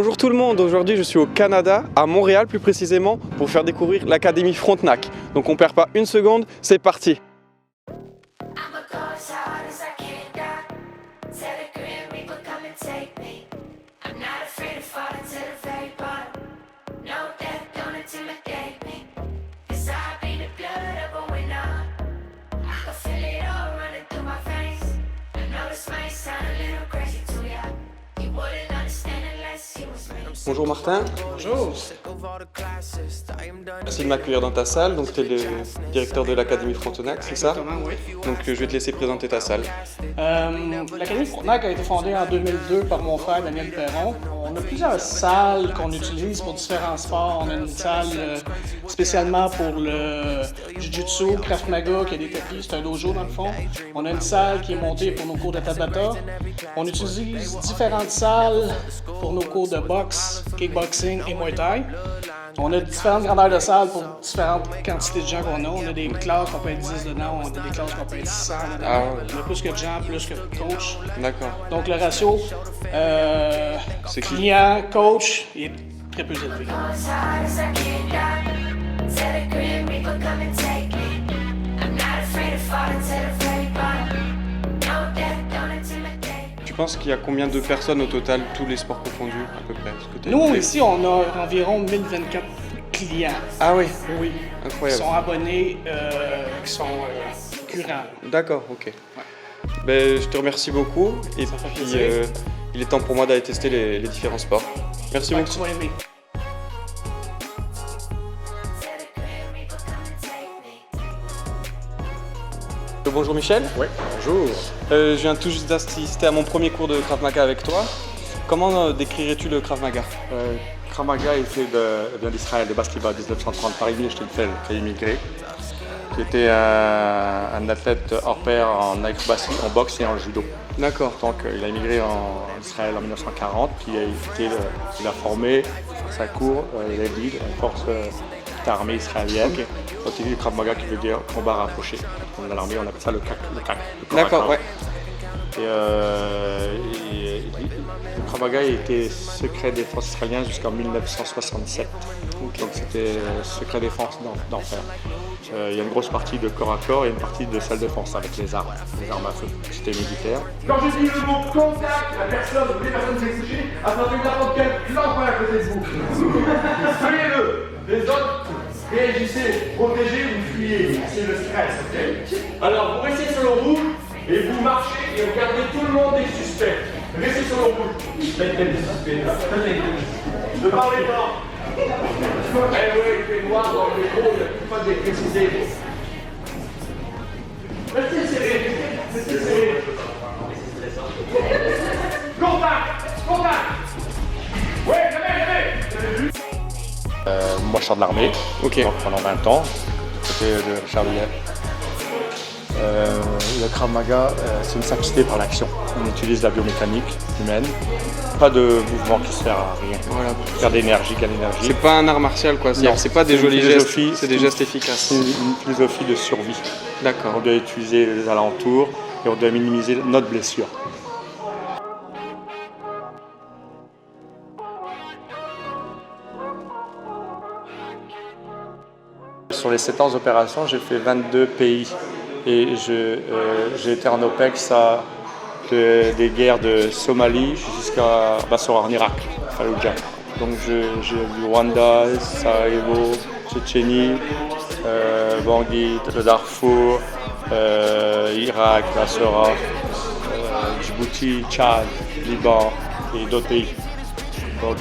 Bonjour tout le monde, aujourd'hui je suis au Canada, à Montréal plus précisément, pour faire découvrir l'Académie Frontenac. Donc on perd pas une seconde, c'est parti! Bonjour Martin. Bonjour. Merci de m'accueillir dans ta salle. Donc tu es le directeur de l'Académie Frontenac, c'est ça? Exactement, oui. Donc je vais te laisser présenter ta salle. L'Académie Frontenac a été fondée en 2002 par mon frère Daniel Perron. On a plusieurs salles qu'on utilise pour différents sports. On a une salle spécialement pour le Jiu-Jitsu, Krav Maga, qui a des tapis, c'est un dojo dans le fond. On a une salle qui est montée pour nos cours de tabata. On utilise différentes salles pour nos cours de boxe, kickboxing et Muay Thai. On a différentes grandeurs de salles pour différentes quantités de gens qu'on a. On a des classes qu'on peut être 10 dedans, on a des classes qu'on peut être 100 dedans. Ah ouais. On a plus que de gens, plus que de coach. D'accord. Donc le ratio C'est qui? client-coach est très peu élevé. Tu penses qu'il y a combien de personnes au total, tous les sports confondus à peu près? Nous, ici, on a environ 1024 clients. Ah oui, Oui. Qui incroyable. sont abonnés, qui sont curants. D'accord, ok. Ben, je te remercie beaucoup et Ça fait puis plaisir. il est temps pour moi d'aller tester les différents sports. Merci J'espère que beaucoup. tu vas aimer. Bonjour Michel. Oui, bonjour. Je viens tout juste d'assister à mon premier cours de Krav Maga avec toi. Comment décrirais-tu le Krav Maga? Krav Maga vient d'Israël, de Baskiba, 1930, par Ivy Steinfeld, qui est immigré, qui était un athlète hors pair en acrobatie, en boxe et en judo. D'accord. Donc il a immigré en Israël en 1940, puis il a formé sa cour, l'Evlid, une force armée israélienne. Ok. Donc il dit le Krav Maga qui veut dire combat rapproché. Dans l'armée, on appelle ça le CAC. Le corps à D'accord, corps. ouais. Le Krav Maga était secret défense israélien jusqu'en 1967. Donc c'était secret défense d'enfer. Il y a une grosse partie de corps à corps et une partie de salle défense avec les armes à feu. C'était militaire. Quand je dis le mot contact, la personne ou les personnes s'excusent afin de n'importe quel plan à côté de vous. Soyez-le. Les autres, réagissez, protégez ou fuyez. C'est le stress, ok? Alors vous restez sur le rouge et vous marchez et regardez tout le monde des suspects. Restez sur le rouge. Ne parlez pas. Eh oui, il fait noir dans le métro, il n'y a pas d'électricité. Restez serré, restez serré. Contact! Contact! Oui, jamais! Moi je sors de l'armée Ok. donc, pendant 20 ans. C'était de Richard Lillet. Le Krav Maga, c'est une simplicité par l'action. On utilise la biomécanique humaine. Pas de mouvement qui sert à rien. Voilà. Faire d'énergie, quelle énergie. C'est pas un art martial quoi, Non, c'est pas des c'est une jolis gestes, philosophie, c'est des gestes efficaces. C'est une philosophie de survie. On D'accord. doit utiliser les alentours et on doit minimiser notre blessure. Sur les 7 ans d'opération, j'ai fait 22 pays et j'ai été en OPEX des guerres de Somalie jusqu'à Bassora en Irak, Fallujah. Donc j'ai vu Rwanda, Sarajevo, Tchétchénie, Bangui, le Darfour, Irak, Bassora, Djibouti, Tchad, Liban et d'autres pays. Donc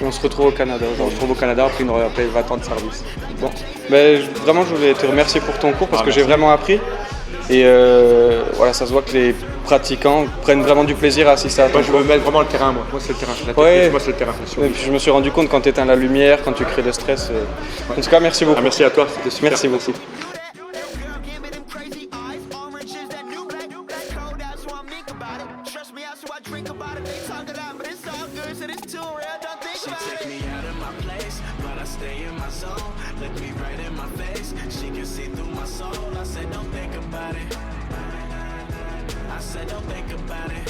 On se retrouve au Canada on se aujourd'hui. trouve au Canada après 20 ans de service. Bon, ben, vraiment je voulais te remercier pour ton cours parce que j'ai merci. vraiment appris. Et voilà, ça se voit que les pratiquants prennent vraiment du plaisir à assister à ton Moi je cours. veux mettre vraiment le terrain, moi c'est le terrain. La technique, Ouais. moi c'est le terrain. Et puis je me suis rendu compte quand tu éteins la lumière, quand tu crées le stress. En tout cas, merci beaucoup. Ah, merci à toi, c'était super. Merci beaucoup. Give me them crazy eyes, orange is that new black code, that's why I'm think about it. Stress me out, so I drink about it. They talk it out, but it's all good, so it's too real, don't think about it. Take me out of my place, but I stay in my zone. Look me right in my face, she can see through my soul. I said, don't think about it. I said, don't think about it.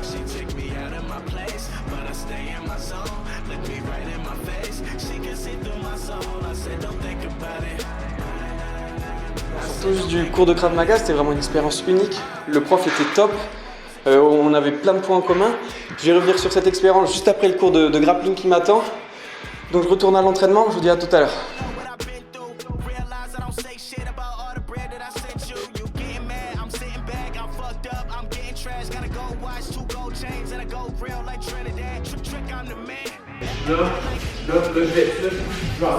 She take me out of my place, but I stay in my zone. Look me right in my face, she can see through my soul. I said don't think about it. Tous du cours de Krav Maga, c'était vraiment une expérience unique. Le prof était top, on avait plein de points en commun. Je vais revenir sur cette expérience juste après le cours de grappling qui m'attend. Donc je retourne à l'entraînement, je vous dis à tout à l'heure. What I've been through, realize I don't say shit about all the bread that I sent you. You getting mad, I'm sitting back, I'm fucked up, I'm getting trash. Gotta go watch 2 gold chains and a gold grill like Trinidad. Trick, I'm the man.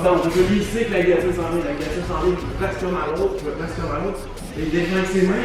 Donc, lui, il sait que la glacière s'en vient. La glacière s'en vient, il place comme à l'autre, il place comme à l'autre. Et il défend avec ses mains. Man,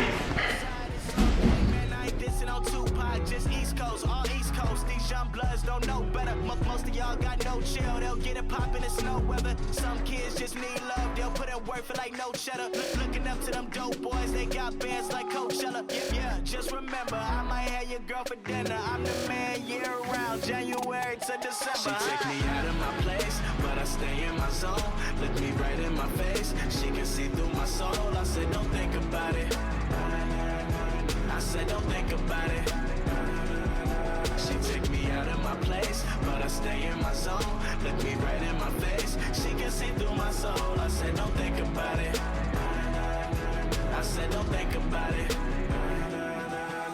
I ain't dissing on Tupac, just East Coast, all East Coast. These young bloods don't know better. Most of y'all got no chill, they'll get it poppin' in snow weather. Some kids just need love, they'll put in work for like no cheddar. Looking up to them dope boys, they got bands like Coachella. Yeah, just remember, I might have your girl for dinner. I'm the man year round, January to December. She take me out of my place, but I stay in my zone. Look me right in my face, she can see through my soul. I said don't think about it. I said don't think about it. She take me out of my place, but I stay in my zone. Look me right in my face, she can see through my soul. I said don't think about it. I said don't think about it.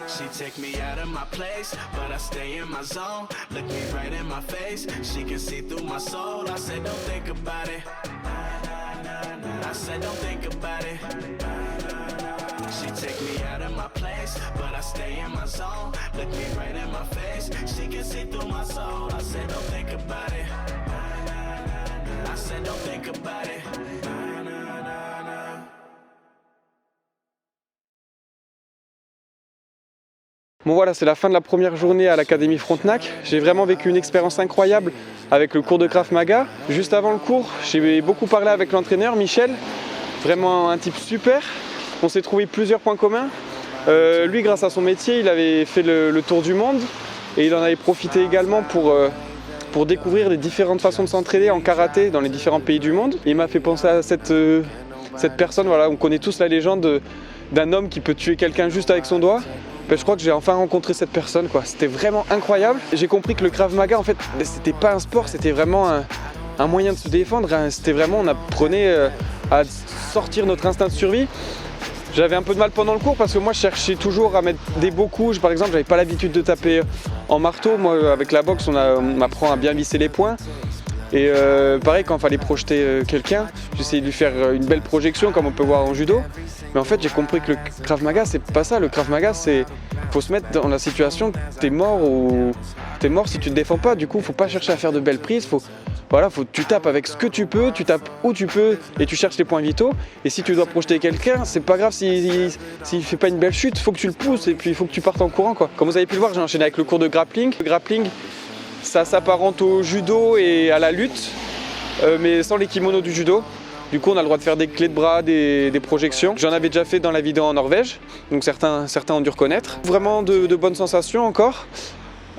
She take me out of my place, but I stay in my zone. Look me right in my face, she can see through my soul. I said don't think about it. I said don't think about it. She take me out of my place, but I stay in my zone. Look me right in my face, she can see through my soul. I said don't think about it. I said don't think about it. Bon voilà, c'est la fin de la première journée à l'Académie Frontenac. J'ai vraiment vécu une expérience incroyable avec le cours de Krav Maga. Juste avant le cours, j'ai beaucoup parlé avec l'entraîneur, Michel. Vraiment un type super. On s'est trouvé plusieurs points communs. Lui, grâce à son métier, il avait fait le tour du monde et il en avait profité également pour découvrir les différentes façons de s'entraîner en karaté dans les différents pays du monde. Il m'a fait penser à cette personne, voilà, on connaît tous la légende d'un homme qui peut tuer quelqu'un juste avec son doigt. Je crois que j'ai enfin rencontré cette personne, quoi. C'était vraiment incroyable. J'ai compris que le Krav Maga, en fait, c'était pas un sport, c'était vraiment un moyen de se défendre. C'était vraiment, on apprenait à sortir notre instinct de survie. J'avais un peu de mal pendant le cours parce que moi je cherchais toujours à mettre des beaux coups. Par exemple, j'avais pas l'habitude de taper en marteau. Moi, avec la boxe, on apprend à bien visser les poings. Et pareil, quand il fallait projeter quelqu'un, j'essayais de lui faire une belle projection comme on peut voir en judo. Mais en fait, j'ai compris que le Krav Maga, c'est pas ça. Le Krav Maga, c'est faut se mettre dans la situation que t'es mort ou t'es mort si tu te défends pas. Du coup, faut pas chercher à faire de belles prises. Tu tapes avec ce que tu peux, tu tapes où tu peux et tu cherches les points vitaux. Et si tu dois projeter quelqu'un, c'est pas grave s'il fait pas une belle chute, faut que tu le pousses et puis il faut que tu partes en courant, quoi. Comme vous avez pu le voir, j'ai enchaîné avec le cours de grappling. Le grappling, ça s'apparente au judo et à la lutte, mais sans les kimonos du judo. Du coup, on a le droit de faire des clés de bras, des projections. J'en avais déjà fait dans la vidéo en Norvège, donc certains ont dû reconnaître. Vraiment de bonnes sensations encore.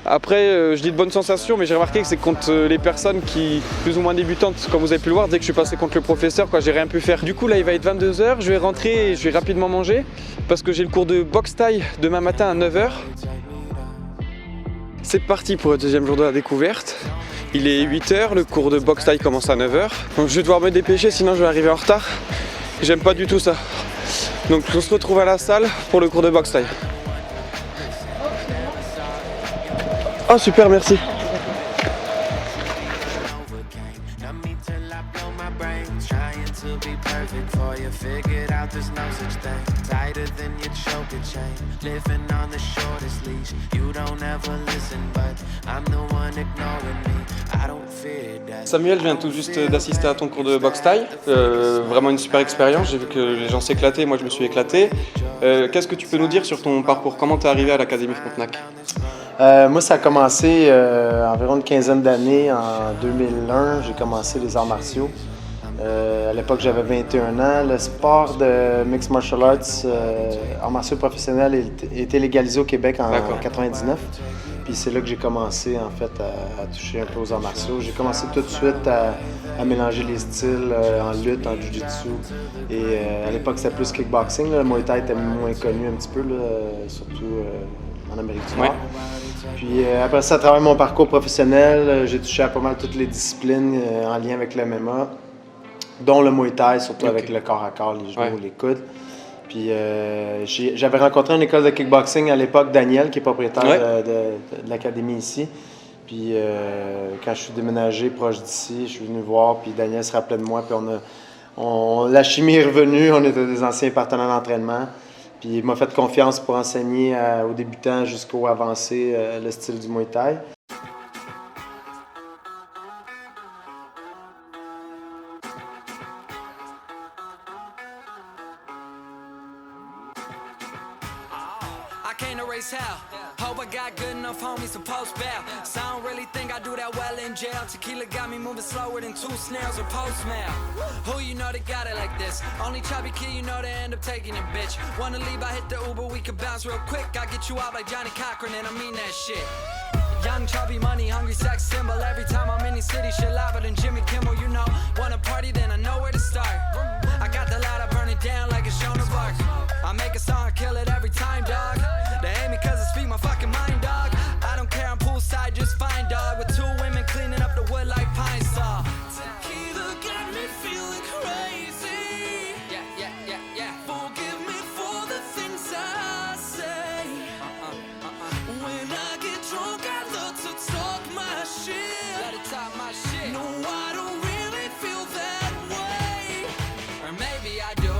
Après, je dis de bonnes sensations, mais j'ai remarqué que c'est contre les personnes qui, plus ou moins débutantes, comme vous avez pu le voir, dès que je suis passé contre le professeur, j'ai rien pu faire. Du coup, là, il va être 22 h, je vais rentrer et je vais rapidement manger, parce que j'ai le cours de boxe thaï demain matin à 9 h. C'est parti pour le deuxième jour de la découverte. Il est 8 h, le cours de boxe thaï commence à 9 h. Donc je vais devoir me dépêcher, sinon je vais arriver en retard. J'aime pas du tout ça. Donc on se retrouve à la salle pour le cours de boxe thaï. Oh super, merci. Samuel, je viens tout juste d'assister à ton cours de boxe thaï. Vraiment une super expérience, j'ai vu que les gens s'éclataient, moi je me suis éclaté. Qu'est-ce que tu peux nous dire sur ton parcours? Comment tu es arrivé à l'Académie Frontenac? Moi, ça a commencé environ une quinzaine d'années. En 2001, j'ai commencé les arts martiaux. À l'époque, j'avais 21 ans. Le sport de Mixed Martial Arts, arts martiaux professionnels, était légalisé au Québec en 1999. Puis c'est là que j'ai commencé en fait à toucher un peu aux arts martiaux. J'ai commencé tout de suite à mélanger les styles en lutte, en jiu-jitsu. Et à l'époque, c'était plus kickboxing. Le Muay Thai était moins connu un petit peu, là, surtout en Amérique du Nord. Puis après ça, à travers mon parcours professionnel, j'ai touché à pas mal toutes les disciplines en lien avec le MMA, dont le Muay Thai, surtout avec le corps à corps, les genoux, les coudes. Puis j'avais rencontré une école de kickboxing à l'époque, Daniel, qui est propriétaire de l'académie ici. Puis quand je suis déménagé proche d'ici, je suis venu voir, puis Daniel se rappelait de moi, puis la chimie est revenue, on était des anciens partenaires d'entraînement. Puis il m'a fait confiance pour enseigner aux débutants jusqu'aux avancés le style du Muay Thai. Hell. Hope I got good enough homies to post bail. So I don't really think I do that well in jail. Tequila got me moving slower than 2 snails or post-mail. Who you know they got it like this? Only chubby kid you know they end up taking it, bitch. Wanna leave, I hit the Uber, we could bounce real quick. I get you out like Johnny Cochran and I mean that shit. Young, chubby, money, hungry, sex symbol. Every time I'm in the city, shit louder than Jimmy Kimmel, you know. Wanna party, then I know where to start. I got the light, I burn it down like it's Joan of Arc. I make a song, I kill it every time, dog. They hate me cause I speak my fucking mind, dog. I don't care, I'm poolside, just fine, dog. With 2 women cleaning up the wood like pine saw. Tequila got me feeling crazy. Yeah. Forgive me for the things I say. When I get drunk, I love to talk my shit. Let it talk my shit. No, I don't really feel that way. Or maybe I do.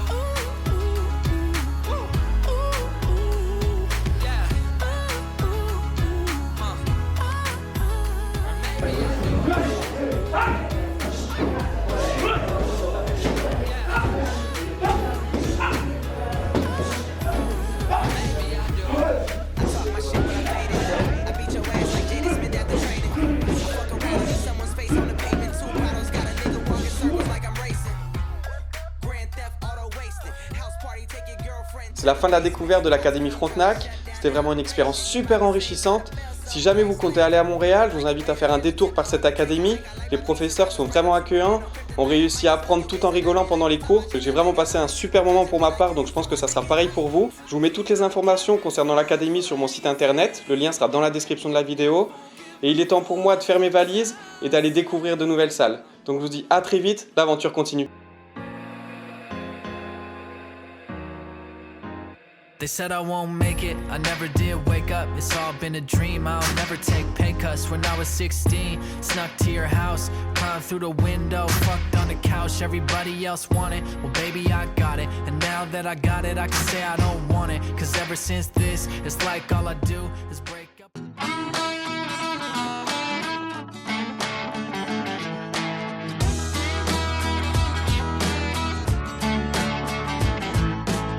C'est la fin de la découverte de l'Académie Frontenac. C'était vraiment une expérience super enrichissante. Si jamais vous comptez aller à Montréal, je vous invite à faire un détour par cette académie. Les professeurs sont vraiment accueillants, ont réussi à apprendre tout en rigolant pendant les cours. J'ai vraiment passé un super moment pour ma part, donc je pense que ça sera pareil pour vous. Je vous mets toutes les informations concernant l'académie sur mon site internet. Le lien sera dans la description de la vidéo. Et il est temps pour moi de faire mes valises et d'aller découvrir de nouvelles salles. Donc je vous dis à très vite, l'aventure continue. They said I won't make it, I never did wake up. It's all been a dream, I'll never take pay cuts. When I was 16, snuck to your house, climbed through the window, fucked on the couch. Everybody else wanted, well baby I got it. And now that I got it, I can say I don't want it. Cause ever since this, it's like all I do is break.